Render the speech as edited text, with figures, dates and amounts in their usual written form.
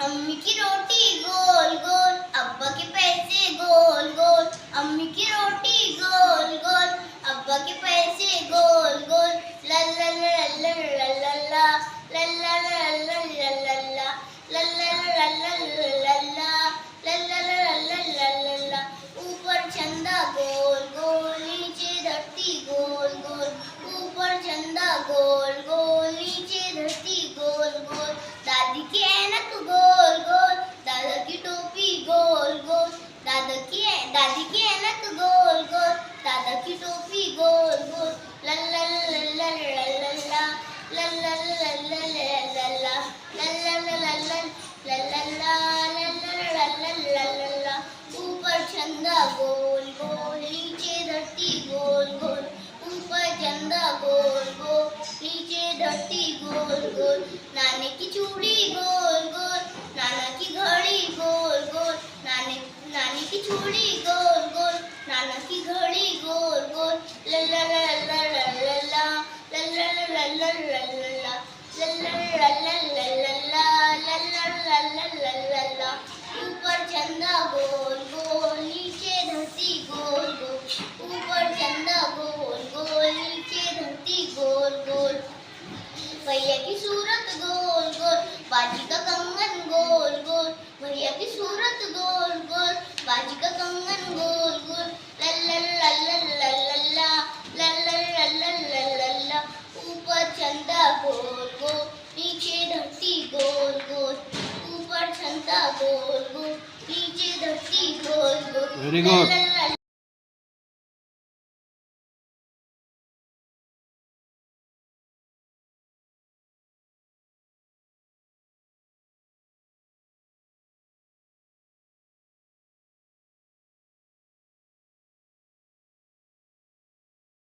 अम्मी की रोटी गोल गोल, अब्बा के पैसे गोल गोल। अम्मी की रोटी गोल गोल, अब्बा के पैसे गोल गोल। ला ला ला ला ला ला ला, ला ला ला ला ला ला ला, ला ला ला ला ला ला ला, ला ला ला ला ला ला ला। ऊपर चंदा गोल गोल, नीचे धरती गोल गोल। ऊपर चंदा गोल गोल, नीचे धरती गोल गोल। दादी की ऐनक गोल गोल, दादा की टोपी गोल गोल। दादी की ऐनक गोल गोल, दादा की टोपी गोल गोल। ला ला ला ला ला ला ला, ला ला ला ला ला ला, ला ला ला ला ला ला ला ला ला ला। ऊपर चंदा गोल गोल, नीचे धरती गोल गोल। ऊपर चंदा गोल गोल, नीचे धरती गोल गोल। नाने की चूड़ी गोल गोल, नाना की घड़ी गोल गोल। नानी की चूड़ी गोल गोल, नाना की घड़ी गोल गोल। ला ला ला ला ला ला ला, ला ला ला ला ला ला ला, ला ला ला ला ला ला ला, ला ला ला ला ला ला। ऊपर चंदा गोल गोल, नीचे धरती गोल गोल। ऊपर चंदा गोल गोल, नीचे धरती गोल गोल। भैया की सूरत गोल गोल, बाजी का कंगन गोल गोल। भैया की सूरत गोल गोल, बाजी का कंगन गोल गोल। ला ला ला ला ला ला ला, ला ला ला ला ला ला ला। ऊपर चंदा गोल गोल, नीचे धरती गोल गोल। ऊपर चंदा गोल गोल, नीचे धरती गोल गोल। Very good.